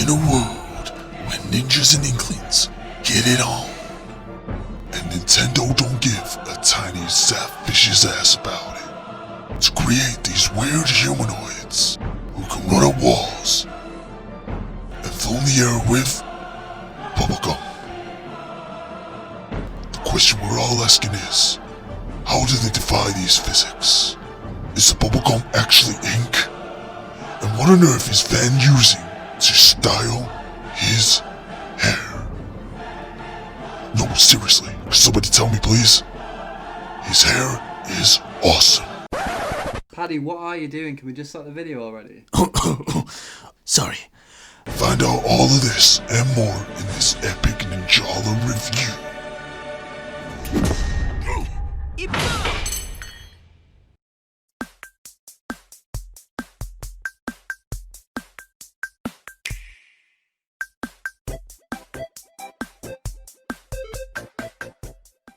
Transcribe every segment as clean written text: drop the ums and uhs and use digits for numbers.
in a world where ninjas and inklings get it on, and Nintendo don't give a tiny sap fish's ass about it, to create these weird humanoids who can run up walls and fill the air with bubblegum. The question we're all asking is, how do they defy these physics? Is the bubblegum actually ink? And what on earth is Van using to style his hair? No, seriously, somebody tell me please. His hair is awesome. Paddy, what are you doing? Can we just start the video already? Sorry. Find out all of this and more in this epic Ninjala review.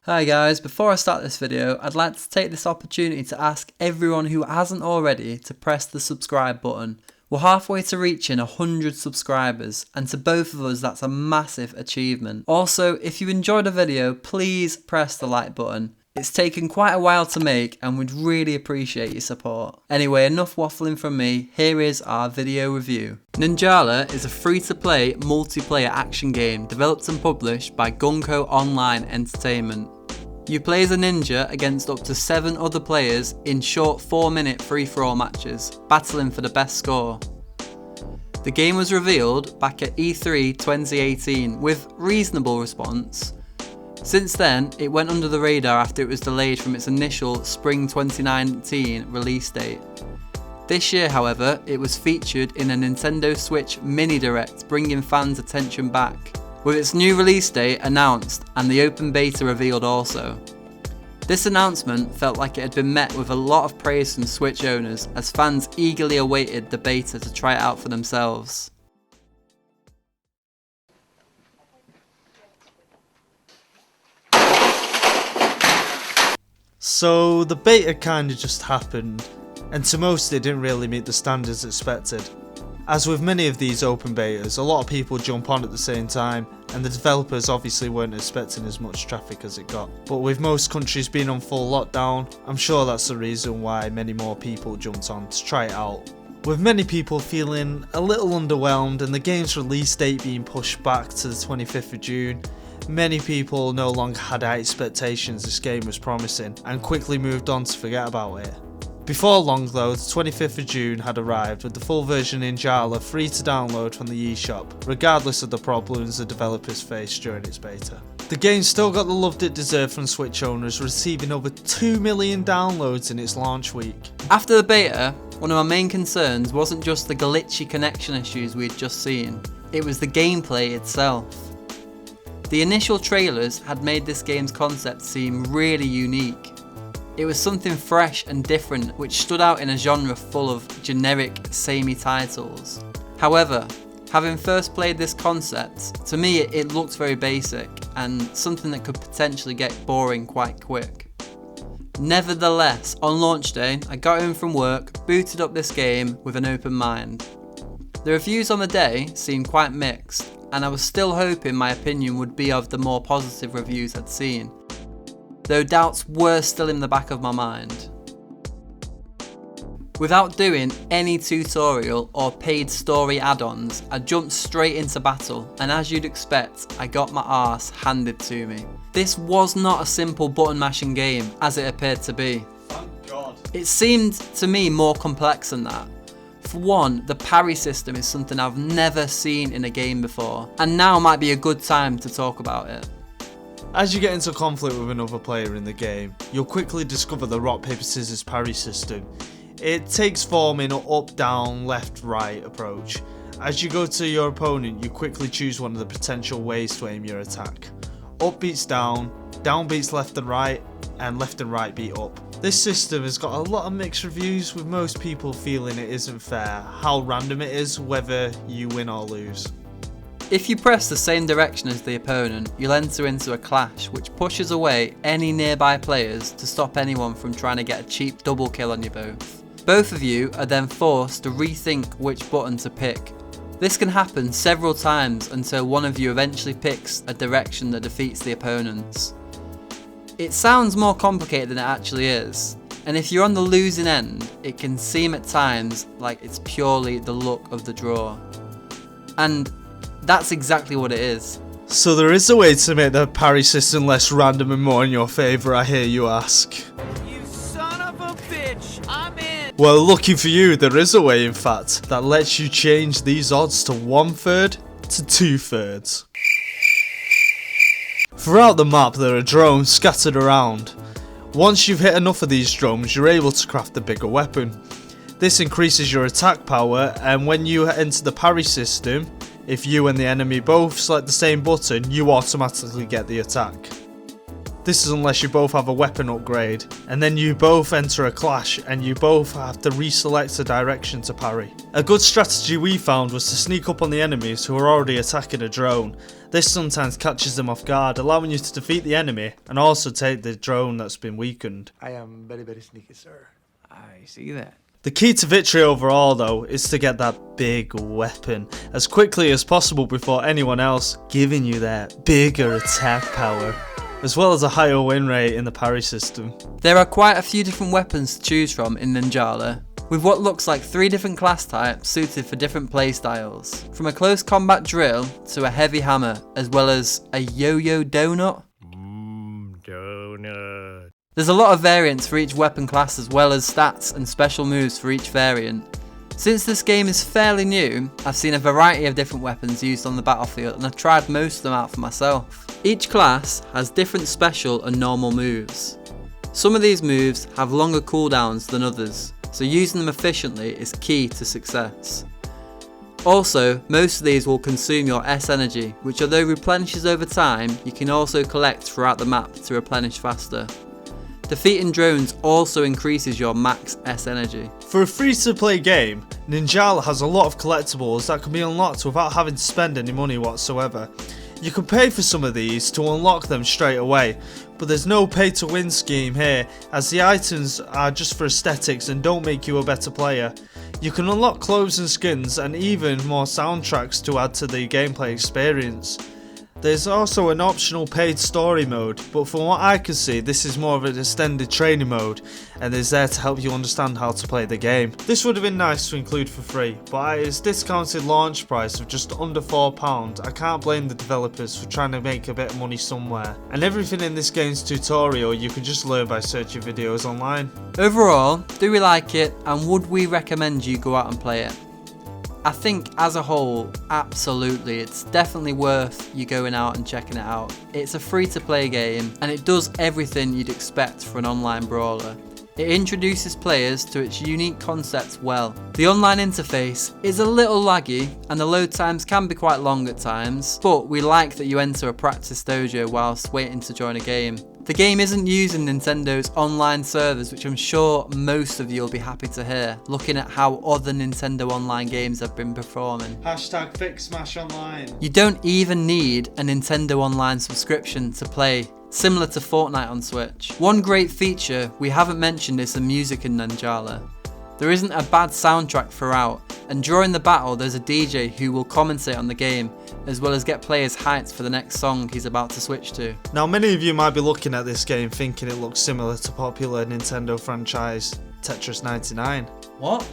Hi guys, before I start this video, I'd like to take this opportunity to ask everyone who hasn't already to press the subscribe button. We're halfway to reaching 100 subscribers, and to both of us that's a massive achievement. Also, if you enjoyed the video, please press the like button. It's taken quite a while to make and we'd really appreciate your support. Anyway, enough waffling from me, here is our video review. Ninjala is a free-to-play multiplayer action game developed and published by Gunko Online Entertainment. You play as a ninja against up to 7 other players in short 4-minute free-for-all matches, battling for the best score. The game was revealed back at E3 2018 with reasonable response. Since then, it went under the radar after it was delayed from its initial spring 2019 release date. This year, however, it was featured in a Nintendo Switch mini direct, bringing fans' attention back, with its new release date announced and the open beta revealed also. This announcement felt like it had been met with a lot of praise from Switch owners, as fans eagerly awaited the beta to try it out for themselves. So the beta kinda just happened, and to most it didn't really meet the standards expected. As with many of these open betas, a lot of people jump on at the same time, and the developers obviously weren't expecting as much traffic as it got. But with most countries being on full lockdown, I'm sure that's the reason why many more people jumped on to try it out. With many people feeling a little underwhelmed and the game's release date being pushed back to the 25th of June, many people no longer had high expectations this game was promising and quickly moved on to forget about it. Before long though, the 25th of June had arrived with the full version Ninjala free to download from the eShop, regardless of the problems the developers faced during its beta. The game still got the love it deserved from Switch owners, receiving over 2 million downloads in its launch week. After the beta, one of my main concerns wasn't just the glitchy connection issues we had just seen, it was the gameplay itself. The initial trailers had made this game's concept seem really unique. It was something fresh and different which stood out in a genre full of generic, samey titles. However, having first played this concept, to me it looked very basic and something that could potentially get boring quite quick. Nevertheless, on launch day, I got home from work, booted up this game with an open mind. The reviews on the day seemed quite mixed, and I was still hoping my opinion would be of the more positive reviews I'd seen, though doubts were still in the back of my mind. Without doing any tutorial or paid story add-ons, I jumped straight into battle, and as you'd expect, I got my arse handed to me. This was not a simple button mashing game as it appeared to be. Thank God. It seemed to me more complex than that. For one, the parry system is something I've never seen in a game before, and now might be a good time to talk about it. As you get into conflict with another player in the game, you'll quickly discover the rock paper scissors parry system. It takes form in an up, down, left, right approach. As you go to your opponent, you quickly choose one of the potential ways to aim your attack. Up beats down beats left and right, and left and right beat up. This system has got a lot of mixed reviews, with most people feeling it isn't fair, how random it is, whether you win or lose. If you press the same direction as the opponent, you'll enter into a clash which pushes away any nearby players to stop anyone from trying to get a cheap double kill on you both. Both of you are then forced to rethink which button to pick, This can happen several times until one of you eventually picks a direction that defeats the opponents. It sounds more complicated than it actually is, and if you're on the losing end, it can seem at times like it's purely the luck of the draw. And that's exactly what it is. So there is a way to make the parry system less random and more in your favour, I hear you ask. You son of a bitch, I'm in! Well, lucky for you, there is a way in fact, that lets you change these odds to 1/3 to 2/3. Throughout the map there are drones scattered around. Once you've hit enough of these drones, you're able to craft a bigger weapon. This increases your attack power, and when you enter the parry system, if you and the enemy both select the same button, you automatically get the attack. This is unless you both have a weapon upgrade, and then you both enter a clash and you both have to reselect a direction to parry. A good strategy we found was to sneak up on the enemies who are already attacking a drone. This sometimes catches them off guard, allowing you to defeat the enemy and also take the drone that's been weakened. I am very, very sneaky, sir. I see that. The key to victory overall though is to get that big weapon as quickly as possible before anyone else, giving you that bigger attack power, as well as a higher win rate in the parry system. There are quite a few different weapons to choose from in Ninjala, with what looks like 3 different class types suited for different playstyles, from a close combat drill to a heavy hammer, as well as a yo-yo donut. Donut. There's a lot of variants for each weapon class, as well as stats and special moves for each variant. Since this game is fairly new, I've seen a variety of different weapons used on the battlefield and I've tried most of them out for myself. Each class has different special and normal moves. Some of these moves have longer cooldowns than others, so using them efficiently is key to success. Also, most of these will consume your S energy, which although replenishes over time, you can also collect throughout the map to replenish faster. Defeating drones also increases your max S energy. For a free-to-play game, Ninjala has a lot of collectibles that can be unlocked without having to spend any money whatsoever. You can pay for some of these to unlock them straight away, but there's no pay-to-win scheme here, as the items are just for aesthetics and don't make you a better player. You can unlock clothes and skins and even more soundtracks to add to the gameplay experience. There's also an optional paid story mode, but from what I can see this is more of an extended training mode and is there to help you understand how to play the game. This would have been nice to include for free, but at its discounted launch price of just under £4, I can't blame the developers for trying to make a bit of money somewhere. And everything in this game's tutorial you can just learn by searching videos online. Overall, do we like it and would we recommend you go out and play it? I think as a whole, absolutely, it's definitely worth you going out and checking it out. It's a free to play game and it does everything you'd expect for an online brawler. It introduces players to its unique concept well. The online interface is a little laggy and the load times can be quite long at times, but we like that you enter a practice dojo whilst waiting to join a game. The game isn't using Nintendo's online servers, which I'm sure most of you will be happy to hear, looking at how other Nintendo online games have been performing. Hashtag fix Smash Online. You don't even need a Nintendo Online subscription to play, similar to Fortnite on Switch. One great feature we haven't mentioned is the music in Ninjala. There isn't a bad soundtrack throughout, and during the battle there's a DJ who will commentate on the game, as well as get players hyped for the next song he's about to switch to. Now many of you might be looking at this game thinking it looks similar to popular Nintendo franchise Tetris 99. What?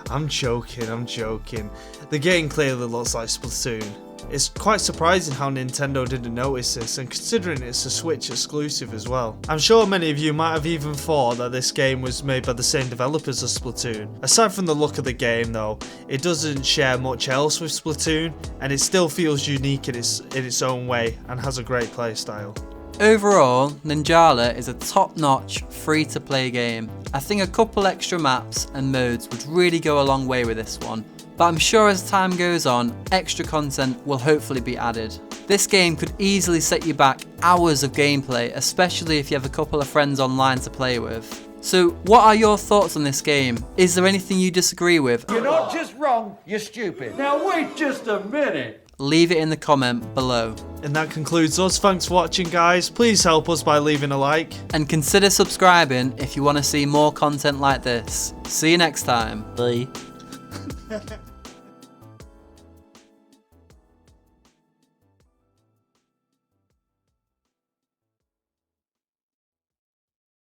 I'm joking. The game clearly looks like Splatoon. It's quite surprising how Nintendo didn't notice this, and considering it's a Switch exclusive as well. I'm sure many of you might have even thought that this game was made by the same developers as Splatoon. Aside from the look of the game though, it doesn't share much else with Splatoon, and it still feels unique in its own way and has a great playstyle. Overall, Ninjala is a top-notch, free-to-play game. I think a couple extra maps and modes would really go a long way with this one, but I'm sure as time goes on, extra content will hopefully be added. This game could easily set you back hours of gameplay, especially if you have a couple of friends online to play with. So what are your thoughts on this game? Is there anything you disagree with? You're not just wrong, you're stupid. Now wait just a minute. Leave it in the comment below. And that concludes us. Thanks for watching guys. Please help us by leaving a like. And consider subscribing if you want to see more content like this. See you next time. Bye.